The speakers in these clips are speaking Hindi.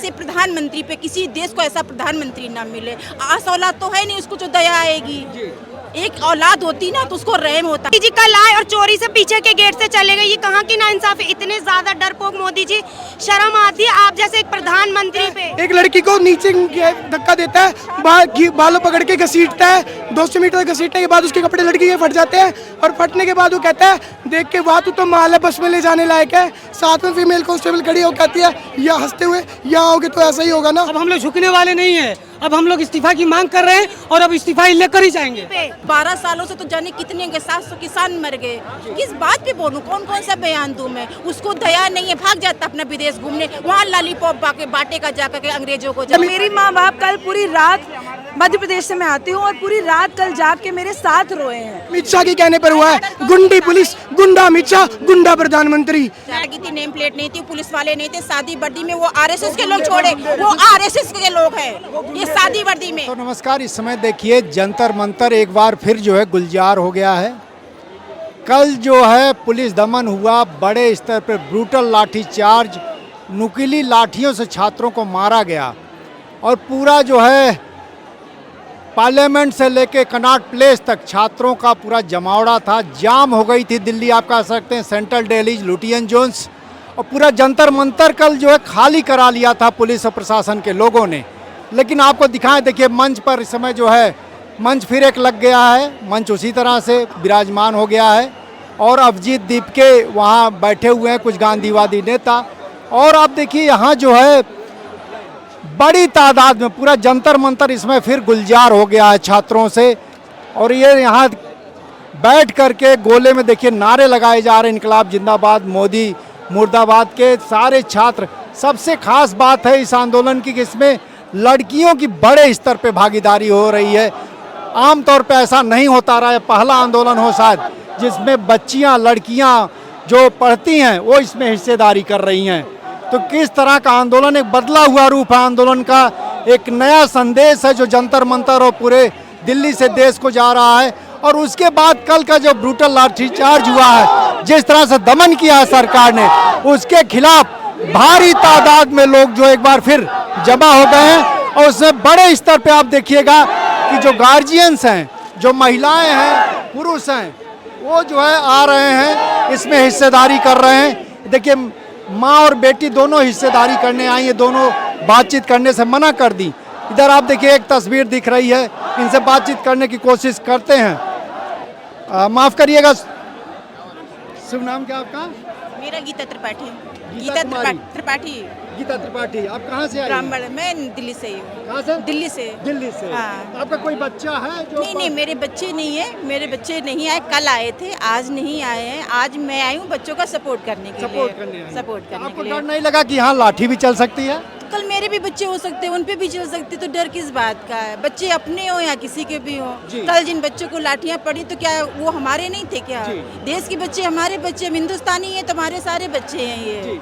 ऐसे प्रधानमंत्री पे, किसी देश को ऐसा प्रधानमंत्री ना मिले। आस औलाद तो है नहीं उसको जो दया आएगी। एक औलाद होती ना तो उसको रहम होता। मोदी जी कल आए और चोरी से पीछे के गेट से चले गए, ये कहाँ की नाइंसाफी। इतने ज्यादा डरपोक मोदी जी, शर्म आती है आप जैसे एक प्रधानमंत्री पे। एक लड़की को नीचे धक्का देता है, बालों पकड़ के घसीटता है, 200 मीटर घसीटने के बाद उसके कपड़े लड़की के फट जाते हैं और फटने के बाद वो कहता है देख के वाह तू तो माल है, बस में ले जाने लायक है। साथ में फीमेल कांस्टेबल खड़ी हो कहती है या हंसते हुए यहाँ आओगे तो ऐसा ही होगा ना। अब हम लोग झुकने वाले नहीं है, अब हम लोग इस्तीफा की मांग कर रहे हैं और अब इस्तीफा लेकर ही जाएंगे। 12 सालों से तो जाने कितने 700 किसान मर गए। किस बात पे बोलूं, कौन कौन सा बयान दूं मैं। उसको दया नहीं है, भाग जाता अपना विदेश घूमने, वहाँ लॉलीपॉप बांटे का जाकर के अंग्रेजों को। मेरी माँ बाप कल पूरी रात मध्य प्रदेश से मैं आती हूँ और पूरी रात कल जाग के मेरे साथ रोए हैं। अमित शाह के कहने पर हुआ है, गुंडी पुलिस, गुंडा अमित शाह, गुंडा प्रधानमंत्री। की नेम प्लेट नहीं थी, पुलिस वाले नहीं थे। शादी वर्दी में वो आरएसएस के लोग छोड़े, वो आरएसएस के लोग हैं ये शादी वर्दी में। तो नमस्कार, इस समय देखिए जंतर मंतर एक बार फिर जो है गुलजार हो गया है। कल जो है पुलिस दमन हुआ, बड़े स्तर पर ब्रूटल लाठीचार्ज, नुकीली लाठियों से छात्रों को मारा गया और पूरा जो है पार्लियामेंट से लेके कनॉट प्लेस तक छात्रों का पूरा जमावड़ा था। जाम हो गई थी दिल्ली, आप कह सकते हैं सेंट्रल दिल्ली, लुटियन जोन्स, और पूरा जंतर मंतर कल जो है खाली करा लिया था पुलिस और प्रशासन के लोगों ने। लेकिन आपको दिखाएं, देखिए मंच पर इस समय जो है मंच फिर एक लग गया है, मंच उसी तरह से विराजमान हो गया है और अभिजीत दीपके वहाँ बैठे हुए हैं, कुछ गांधीवादी नेता। और आप देखिए यहाँ जो है बड़ी तादाद में पूरा जंतर मंतर इसमें फिर गुलजार हो गया है छात्रों से। और ये यहाँ बैठ करके गोले में देखिए नारे लगाए जा रहे हैं, इनकलाब जिंदाबाद, मोदी मुर्दाबाद के सारे छात्र। सबसे खास बात है इस आंदोलन की कि इसमें लड़कियों की बड़े स्तर पे भागीदारी हो रही है। आमतौर पे ऐसा नहीं होता रहा है, पहला आंदोलन हो शायद जिसमें बच्चियां, लड़कियां जो पढ़ती हैं वो इसमें हिस्सेदारी कर रही हैं। तो किस तरह का आंदोलन, एक बदला हुआ रूप है आंदोलन का, एक नया संदेश है जो जंतर मंतर और पूरे दिल्ली से देश को जा रहा है। और उसके बाद कल का जो ब्रूटल लाठीचार्ज हुआ है, जिस तरह से दमन किया है सरकार ने, उसके खिलाफ भारी तादाद में लोग जो एक बार फिर जमा हो गए हैं। और उसमें बड़े स्तर पे आप देखिएगा कि जो गार्जियंस हैं, जो महिलाएं हैं, पुरुष हैं, वो जो है आ रहे हैं, इसमें हिस्सेदारी कर रहे हैं। देखिए माँ और बेटी दोनों हिस्सेदारी करने आई हैं, दोनों बातचीत करने से मना कर दी। इधर आप देखिए एक तस्वीर दिख रही है, इनसे बातचीत करने की कोशिश करते हैं। माफ़ करिएगा, शुभ नाम क्या आपका? मेरा गीता त्रिपाठी। गीता त्रिपाठी। गीता त्रिपाठी, आप कहाँ से आई? ब्राह्मण, मैं दिल्ली से ही हूँ। कहाँ से? दिल्ली से। दिल्ली से। हाँ। आपका कोई बच्चा है जो? नहीं, मेरे बच्चे नहीं है, मेरे बच्चे नहीं आए, कल आए थे, आज नहीं आए हैं। आज मैं आई हूँ बच्चों का सपोर्ट करने के लिए। सपोर्ट करने के लिए। डर नहीं लगा कि यहाँ लाठी भी चल सकती है? कल मेरे भी बच्चे हो सकते हैं, उन पे भी चल सकते, तो डर किस बात का है। बच्चे अपने हो या किसी के भी हो। कल जिन बच्चों को लाठियां पड़ी तो क्या वो हमारे नहीं थे क्या? देश के बच्चे हमारे बच्चे, हम हिंदुस्तानी है तो हमारे सारे बच्चे हैं ये।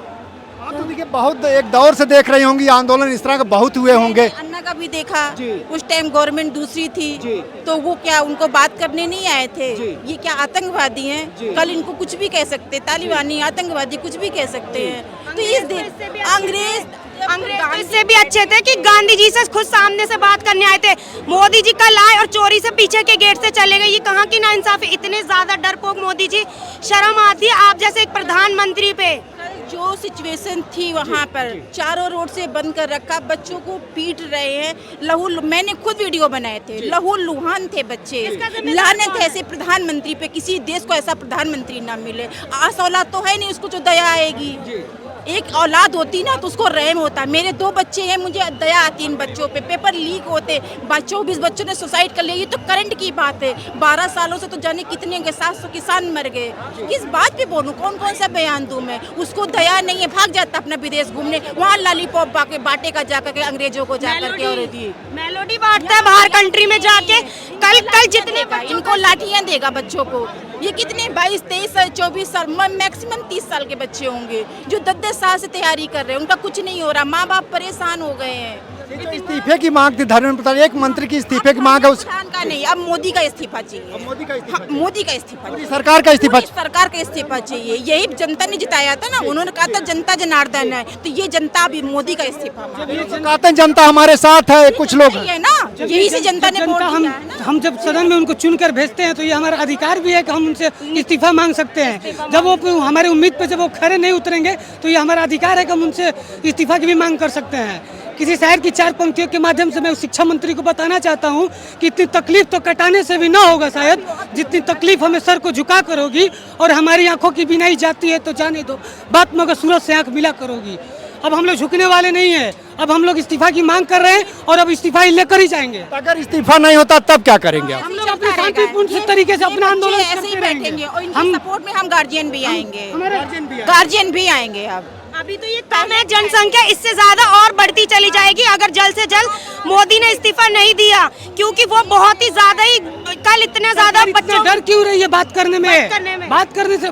आप तो देखिए बहुत एक दौर से देख रही होंगी आंदोलन, इस तरह के बहुत हुए होंगे। अन्ना का भी देखा, उस टाइम गवर्नमेंट दूसरी थी तो वो क्या उनको बात करने नहीं आए थे? ये क्या आतंकवादी हैं? कल इनको कुछ भी कह सकते, तालिबानी, आतंकवादी कुछ भी कह सकते हैं। तो इस अंग्रेज से भी अच्छे थे कि गांधी जी से खुद सामने से बात करने आए थे। मोदी जी कल आए और चोरी से पीछे के गेट से चले गए, ये कहाँ की नाइंसाफी। इतने ज्यादा डरपोक मोदी जी, शर्म आती है आप जैसे एक प्रधानमंत्री पे। जो सिचुएशन थी वहाँ पर, चारों रोड से बंद कर रखा, बच्चों को पीट रहे हैं, लहू, मैंने खुद वीडियो बनाए थे, लहू लुहान थे बच्चे। लानत है ऐसे प्रधानमंत्री पे, किसी देश को ऐसा प्रधानमंत्री ना मिले। आस औलाद तो है नहीं उसको जो दया आएगी। एक औलाद होती ना तो उसको रहम होता। मेरे 2 बच्चे हैं, मुझे दया आती इन बच्चों पे। पेपर लीक होते, 24 बच्चों ने सुसाइड कर लिया, ये तो करंट की बात है। 12 सालों से तो जाने कितने 700 किसान मर गए। किस बात पे बोलूं, कौन कौन सा बयान दूं मैं। उसको दया नहीं है, भाग जाता अपना विदेश घूमने, वहाँ लॉलीपॉप बांटे का जाकर के अंग्रेजों को जाकर के। और मेलोडी बांटता है बाहर कंट्री में जाके। कल जितने इनको लाठियां देगा बच्चों को। ये कितने 22, 23 साल, 24 साल, मैक्सिमम 30 साल के बच्चे होंगे जो 10-10 साल से तैयारी कर रहे हैं, उनका कुछ नहीं हो रहा। माँ बाप परेशान हो गए हैं। इस्तीफे की मांग थी, धर्मेंद्र प्रधान, एक मंत्री की इस्तीफे की मांग है उस प्रधान का नहीं, अब मोदी का इस्तीफा चाहिए। मोदी का इस्तीफा हाँ, मोदी का इस्तीफा पूरी चाहिए। सरकार का इस्तीफा पूरी सरकार का इस्तीफा चाहिए। यही जनता ने जिताया था ना, उन्होंने कहा था जनता जनार्दन है, तो ये जनता अभी मोदी का इस्तीफा मांग रही है। कहते हैं जनता हमारे साथ है, कुछ लोग यही है ना, यही से जनता ने वोट हम दिया है ना। हम जब सदन में उनको चुनकर भेजते हैं तो ये हमारा अधिकार भी है कि हम उनसे इस्तीफा मांग सकते हैं। जब वो हमारे उम्मीद पे जब वो खरे नहीं उतरेंगे तो ये हमारा अधिकार है कि हम उनसे इस्तीफा की भी मांग कर सकते हैं। किसी शहर की 4 पंक्तियों के माध्यम से मैं शिक्षा मंत्री को बताना चाहता हूं कि इतनी तकलीफ तो कटाने से भी ना होगा शायद, जितनी तकलीफ हमें सर को झुका कर होगी। और हमारी आंखों की बिनाई जाती है तो जाने दो, बात मगर सूरज से आंख मिला करोगी। अब हम लोग झुकने वाले नहीं है, अब हम लोग इस्तीफा की मांग कर रहे हैं और अब इस्तीफा लेकर ही जाएंगे। अगर इस्तीफा नहीं होता तब क्या करेंगे आप? हम लोग अपने शांतिपूर्ण तरीके से अपना आंदोलन ऐसे ही करते बैठेंगे रहेंगे। और इनके सपोर्ट में हम गार्जियन भी आएंगे, गार्जियन भी आएंगे। अब अभी तो ये कम है जनसंख्या, इससे ज्यादा और बढ़ती चली जाएगी अगर जल्द से जल्द मोदी ने इस्तीफा नहीं दिया, क्योंकि वो बहुत ही ज्यादा ही कल इतने ज्यादा बच्चों डर क्यों रही है बात करने में? बात करने से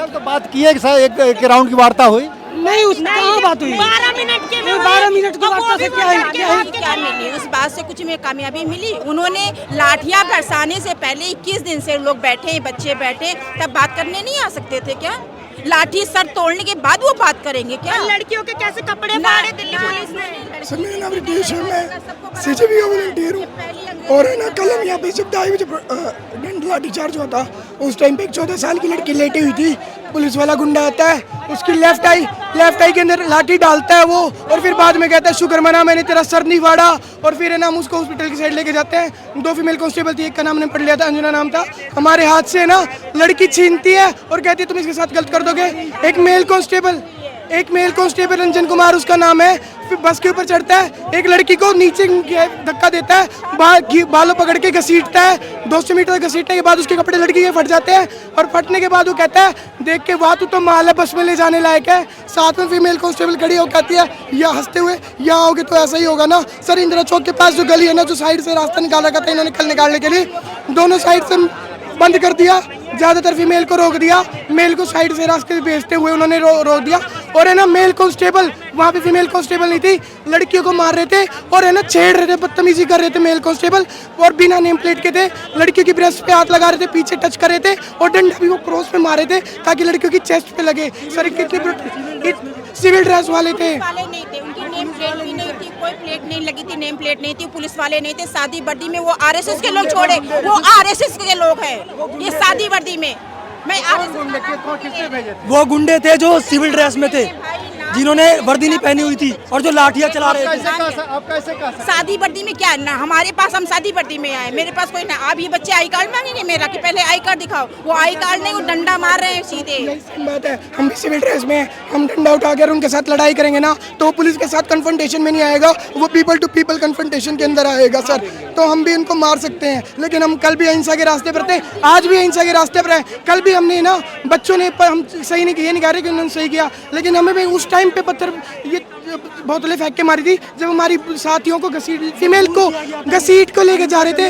तो बात की है कि एक राउंड की वार्ता हुई नहीं, उस कहाँ बात हुई? 12 मिनट के 12 मिनट की वार्ता से क्या है? क्या मिली उस बात से? कुछ में कामयाबी मिली? उन्होंने लाठियां बरसाने से पहले 21 दिन से लोग बैठे, बच्चे बैठे, तब बात करने नहीं आ सकते थे क्या? लाठी सर तोड़ने के बाद वो बात करेंगे क्या? लड़कियों के कैसे कपड़े फाड़े दिल्ली पुलिस ने। सर मेरा नाम रितेश है, मैं सीजेपी का वॉलंटियर हूँ। और है ना, कल हम यहाँ पे जब 2:30 बजे डंडा लाठी चार्ज हुआ था, उस टाइम पे एक 14 साल की लड़की लेटी हुई थी। पुलिस वाला गुंडा आता है, उसकी लेफ्ट आई के अंदर लाठी डालता है वो, और फिर बाद में कहता है शुक्र मना मैंने तेरा सर नहीं फाड़ा। और फिर है ना, हम उसको हॉस्पिटल की साइड लेके जाते हैं। 2 फीमेल कांस्टेबल थी, एक का नाम ने पढ़ लिया था, अंजना नाम था। हमारे हाथ से ना लड़की छीनती है और कहती है तुम इसके साथ गलत कर दोगे। एक मेल कांस्टेबल रंजन कुमार उसका नाम है, फिर बस के ऊपर चढ़ता है, एक लड़की को नीचे धक्का देता है, बालों पकड़ के घसीटता है। 200 मीटर घसीटने के बाद उसके कपड़े लड़की के फट जाते हैं, और फटने के बाद वो कहता है देख के वाह तू तो माल है, बस में ले जाने लायक है। साथ में फीमेल कांस्टेबल खड़ी हो कहती है या हंसते हुए, यहाँ आओगे तो ऐसा ही होगा ना। सर इंदिरा चौक के पास जो गली है ना, जो साइड से रास्ता निकाला रखा था इन्होंने कल निकालने के लिए, दोनों साइड से बंद कर दिया। ज़्यादातर फीमेल को रोक दिया, मेल को साइड से रास्ते भेजते हुए उन्होंने रोक दिया। और है ना, मेल कांस्टेबल, वहाँ पे फीमेल कांस्टेबल नहीं थी, लड़कियों को मार रहे थे और है ना छेड़ रहे थे, बदतमीजी कर रहे थे मेल कांस्टेबल। और बिना नेम प्लेट के थे, लड़कियों की ब्रेस्ट पे हाथ लगा रहे थे, पीछे टच कर रहे थे, और डंडा भी वो क्रॉस पे मारे थे ताकि लड़कियों की चेस्ट पे लगे। सर कितने सिविल ड्रेस वाले थे, नहीं थे, उनकी नेम प्लेट भी नहीं थी, कोई प्लेट नहीं लगी थी, नेम प्लेट नहीं थी, पुलिस वाले नहीं थे। शादी वर्दी में वो आरएसएस के लोग छोड़े, वो आरएसएस के लोग हैं, ये शादी वर्दी में। मैं वो गुंडे थे जो सिविल ड्रेस में थे, जिन्होंने वर्दी नहीं पहनी हुई थी और जो लाठियां चला रहे थे। शादी वर्दी में क्या ना, हमारे पास हम शादी वर्दी में आए, मेरे पास कोई ना। अब ये बच्चे आई कार्ड मांगेंगे मेरा कि पहले आई कार्ड दिखाओ, वो आई कार्ड नहीं, वो डंडा मार रहे हैं सीधे। बात है, हम भी सिविल ड्रेस में हैं, हम डंडा उठा कर उनके साथ लड़ाई करेंगे ना, तो पुलिस के साथ कन्फ्रंटेशन में नहीं आएगा, वो पीपल टू पीपल कन्फ्रंटेशन के अंदर आएगा सर। तो हम भी उनको मार सकते हैं, लेकिन हम कल भी अहिंसा के रास्ते पर थे, आज भी अहिंसा के रास्ते पर हैं। कल भी हमने ना बच्चों ने, हम सही नहीं, ये नहीं कह रहे कि उन्होंने सही किया, लेकिन हमें भी उस टाइम पे पत्थर, ये बोतलें फेंक के मारी थी जब हमारी साथियों को फीमेल को घसीट को लेके जा रहे थे,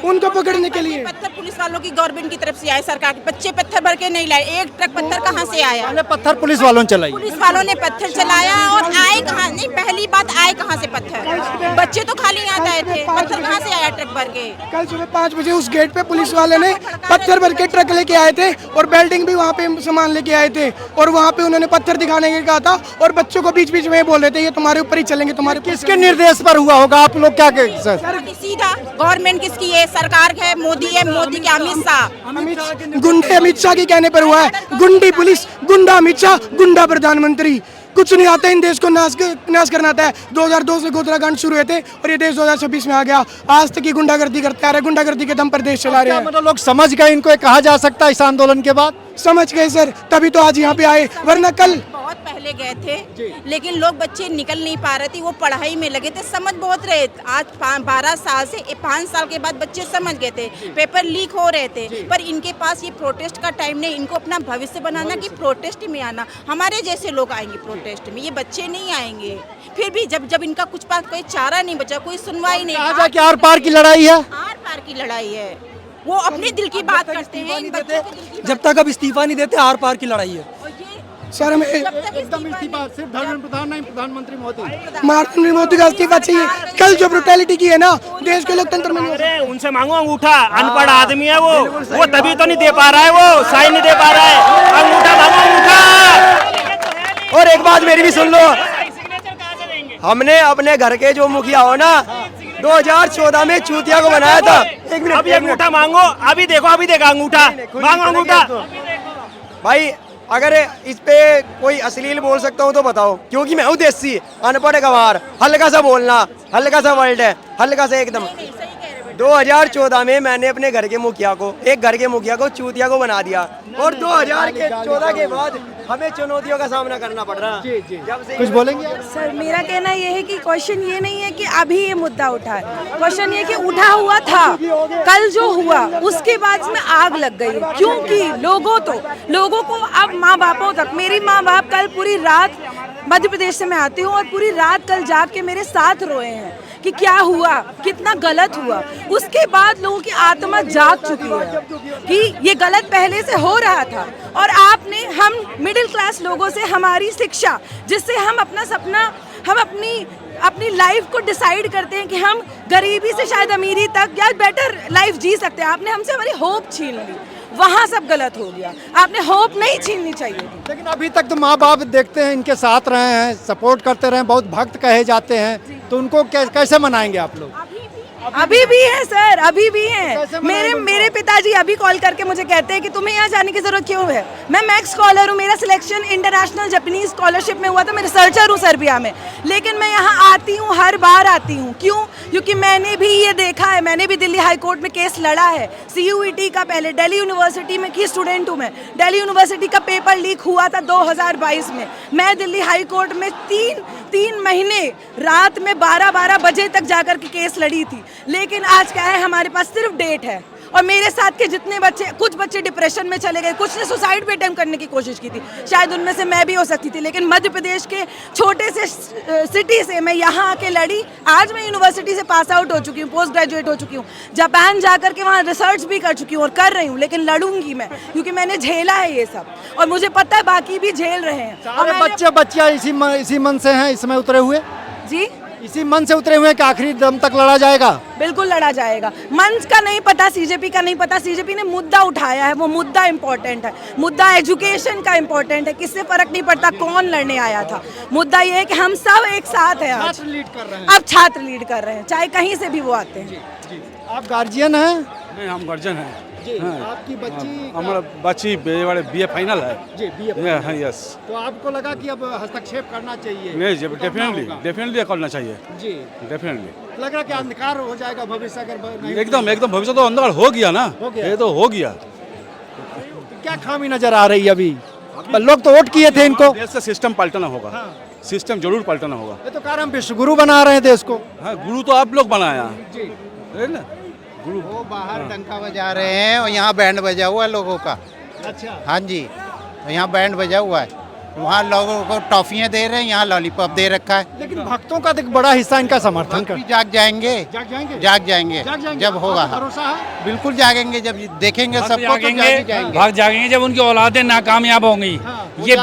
उनको पकड़ने के लिए। पत्थर पुलिस वालों की गवर्नमेंट की तरफ से आए, सरकार के बच्चे पत्थर भर के नहीं लाए। एक ट्रक पत्थर कहाँ से आया? पत्थर पुलिस वालों ने चलाई, पुलिस वालों ने पत्थर चलाया। और आए कहाँ? नहीं, पहली बात आए कहाँ से पत्थर? बच्चे तो खाली हाथ आए थे, पत्थर कहाँ से आया ट्रक भर के? कल सुबह 5 बजे उस गेट पे पुलिस वाले ने पत्थर भर के ट्रक लेके आए थे, और बेल्डिंग भी वहाँ पे सामान लेके आए थे, और वहाँ पे उन्होंने पत्थर दिखाने के कहा था, और बच्चों को बीच बीच में बोल रहे थे ये तुम्हारे ऊपर ही चलेंगे, तुम्हारे। किसके निर्देश पर हुआ होगा? आप लोग क्या कहें सर? सीधा गवर्नमेंट किसकी है? सरकार है, मोदी है, मोदी के अमित शाह। गुंडे अमित शाह के कहने पर हुआ है, गुंडी पुलिस, गुंडा अमित शाह, गुंडा प्रधानमंत्री। कुछ नहीं आता इन देश को नाश करना आता है। 2002 से गोधराकांड शुरू हुए थे और ये देश 2026 में आ गया। आज तक ये गुंडागर्दी करते आ रहे, गुंडागर्दी के दम पर देश चला रहे हैं। मतलब लोग समझ गए इनको, कहा जा सकता है इस आंदोलन के बाद? समझ गए सर, तभी तो आज यहाँ पे आए, वरना कल बहुत पहले गए थे, लेकिन लोग बच्चे निकल नहीं पा रहे थे, वो पढ़ाई में लगे थे, समझ बहुत रहे। आज 12 साल से 5 साल के बाद बच्चे समझ गए थे, पेपर लीक हो रहे थे, पर इनके पास ये प्रोटेस्ट का टाइम नहीं, इनको अपना भविष्य बनाना कि प्रोटेस्ट में आना। हमारे जैसे लोग आएंगे प्रोटेस्ट में, ये बच्चे नहीं आएंगे। फिर भी जब इनका कुछ पास कोई चारा नहीं बचा, कोई सुनवाई नहीं, आर पार की लड़ाई है, आर पार की लड़ाई है, वो अपने दिल की बात करते हैं। इन बच्चों के दिल की जब तक अब इस्तीफा नहीं देते, आर पार की लड़ाई है। और ये सर हमें एकदम इस्तीफा, सिर्फ धर्मेंद्र प्रधान नहीं, प्रधानमंत्री मोदी। नरेंद्र मोदी का इस्तीफा चाहिए। कल जो ब्रुटैलिटी की है ना देश के लोकतंत्र में नहीं हो सकती। अरे उनसे मांगो अंगूठा, अनपढ़ आदमी है वो तभी तो नहीं दे पा रहा है, वो साइन नहीं दे पा रहा है। अंगूठा मांगो, अंगूठा। और एक बात मेरी भी सुन लो, हमने अपने घर के जो मुखिया हो ना 2014 में चूतिया को बनाया था। एक मिनट, अभी अंगूठा मांगो, अभी देखो, अभी देखा अंगूठा, मांगो अंगूठा। भाई अगर इस पे कोई अश्लील बोल सकता हूँ तो बताओ, क्योंकि मैं हूँ देसी, अनपढ़ गंवार, हल्का सा बोलना, हल्का सा वर्ड है, हल्का सा एकदम। 2014 में मैंने अपने घर के मुखिया को, एक घर के मुखिया को चूतिया को बना दिया, और 2014 के बाद हमें चुनौतियों का सामना करना पड़ रहा है। जब से कुछ बोलेंगे? सर मेरा कहना ये है कि क्वेश्चन ये नहीं है कि अभी ये मुद्दा उठा है, क्वेश्चन ये कि उठा हुआ था, कल जो हुआ उसके बाद इसमें आग लग गई है। क्योंकि लोगों को अब माँ बापों तक, मेरी माँ बाप कल पूरी रात मध्य प्रदेश से मैं आती हूँ और पूरी रात कल जाग के मेरे साथ रोए हैं कि क्या हुआ, कितना गलत हुआ। उसके बाद लोगों की आत्मा जाग चुकी है कि ये गलत पहले से हो रहा था, और आपने हम मिडिल क्लास लोगों से हमारी शिक्षा, जिससे हम अपना सपना, हम अपनी लाइफ को डिसाइड करते हैं कि हम गरीबी से शायद अमीरी तक या बेटर लाइफ जी सकते हैं, आपने हमसे हमारी होप छीन ली। वहाँ सब गलत हो गया, आपने होप नहीं छीननी चाहिए थी। लेकिन अभी तक तो माँ बाप देखते हैं इनके साथ रहे हैं, सपोर्ट करते रहे, बहुत भक्त कहे जाते हैं, तो उनको कैसे मनाएंगे आप लोग? अभी भी है सर, अभी भी है। मेरे पिताजी अभी कॉल करके मुझे कहते हैं कि तुम्हें यहाँ जाने की जरूरत क्यों है। मैं मैक्स स्कॉलर हूँ, मेरा सिलेक्शन इंटरनेशनल जापानीज स्कॉलरशिप में हुआ था, मैं रिसर्चर हूँ सर्बिया में, लेकिन मैं यहाँ आती हूँ, हर बार आती हूँ। क्यों? क्योंकि मैंने भी ये देखा है, मैंने भी दिल्ली हाई कोर्ट में केस लड़ा है CUET का। पहले दिल्ली यूनिवर्सिटी में की स्टूडेंट हूँ मैं, दिल्ली यूनिवर्सिटी का पेपर लीक हुआ था 2022 में। मैं दिल्ली हाई कोर्ट में तीन महीने रात में 12-12 बजे तक जाकर के केस लड़ी थी। लेकिन आज क्या है, हमारे पास सिर्फ डेट है, और मेरे साथ के जितने बच्चे, कुछ बच्चे डिप्रेशन में चले गए, कुछ ने सुसाइड भी अटेम्प्ट करने की कोशिश की थी, शायद उनमें से मैं भी हो सकती थी। लेकिन मध्य प्रदेश के छोटे से सिटी से मैं यहाँ आके लड़ी। आज मैं यूनिवर्सिटी से पास आउट हो चुकी हूँ, पोस्ट ग्रेजुएट हो चुकी हूँ, जापान जाकर के वहाँ रिसर्च भी कर चुकी हूँ और कर रही हूँ, लेकिन लड़ूंगी मैं, क्योंकि मैंने झेला है ये सब, और मुझे पता है बाकी भी झेल रहे हैं। सारे बच्चे बच्चियाँ इसी मन से हैं, इसमें उतरे हुए, जी इसी मन से उतरे हुए हैं कि आखिरी दम तक लड़ा जाएगा। बिल्कुल लड़ा जाएगा। मंच का नहीं पता, CJP का नहीं पता, CJP ने मुद्दा उठाया है, वो मुद्दा इम्पोर्टेंट है, मुद्दा एजुकेशन का इम्पोर्टेंट है, किससे फर्क नहीं पड़ता कौन लड़ने आया था। मुद्दा ये है कि हम सब एक साथ हैं। आज लीड कर रहे हैं, अब छात्र लीड कर रहे हैं, चाहे कहीं से भी वो आते हैं। आप गार्जियन हैं? नहीं, हम गार्जियन हैं। आपकी बच्ची हमारा बच्ची BA फाइनल है जी, BA हाँ, यस। तो आपको लगा कि अब हस्तक्षेप करना चाहिए? नहीं, डेफिनेटली करना चाहिए जी, डेफिनेटली। लग रहा है कि अंधकार हो जाएगा भविष्य अगर नहीं? एकदम भविष्य तो अंधकार हो गया ना, हो गया। ये तो हो गया। क्या खामी नजर आ रही है अभी? लोग तो वोट किए थे इनको। देश से सिस्टम पलटना होगा, सिस्टम जरूर पलटना होगा। ये तो कारण विश्व गुरु बना रहे हैं देश को। हाँ, गुरु तो आप लोग बनाया है ना, गुरु। वो बाहर डंका बजा रहे हैं और यहाँ बैंड बजा हुआ है लोगों का। अच्छा, हाँ जी, यहाँ बैंड बजा हुआ है, वहाँ लोगों को टॉफियाँ दे रहे हैं, यहाँ लॉलीपॉप दे रखा है। लेकिन भक्तों का तो एक बड़ा हिस्सा इनका समर्थन कर। जाग जाएंगे, जाग जाएंगे, जाग जाएंगे जब होगा। आपको भरोसा है? बिल्कुल जागेंगे, जब देखेंगे सबको तो जागेंगे। भाग जागेंगे जब उनकी औलादें नाकामयाब होंगी। हाँ, ये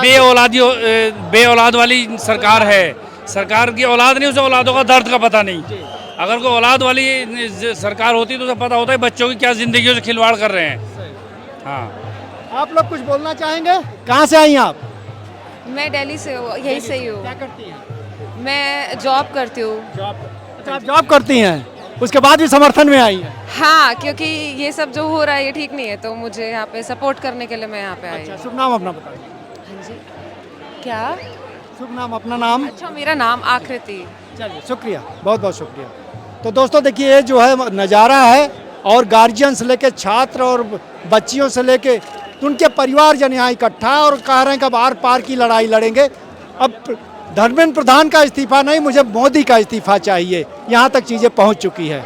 बेऔलाद वाली सरकार है, सरकार की औलाद नहीं, उसे औलादों का दर्द का पता नहीं। अगर कोई औलाद वाली सरकार होती तो उसे पता होता है बच्चों की क्या जिंदगी से खिलवाड़ कर रहे हैं। हाँ, आप लोग कुछ बोलना चाहेंगे? कहाँ से आई आप? मैं दिल्ली से हूँ, यहीं से ही हूँ। क्या करती हैं? मैं जॉब करती हूँ। अच्छा, आप जॉब करती हैं, उसके बाद भी समर्थन में आई हैं? हाँ, क्योंकि ये सब जो हो रहा है ये ठीक नहीं है, तो मुझे यहाँ पे सपोर्ट करने के लिए मैं यहाँ पे आई। अच्छा, शुभ नाम अपना बताइए। हाँ जी, क्या शुभ नाम, अपना नाम? अच्छा, मेरा नाम आकृति। चलिए, शुक्रिया, बहुत बहुत शुक्रिया। तो दोस्तों देखिए, ये जो है नज़ारा है, और गार्जियन से लेके छात्र और बच्चियों से लेके उनके परिवारजन यहाँ इकट्ठा और कह रहे हैं कि अब आर पार की लड़ाई लड़ेंगे। अब धर्मेंद्र प्रधान का इस्तीफा नहीं, मुझे मोदी का इस्तीफा चाहिए, यहाँ तक चीज़ें पहुँच चुकी है।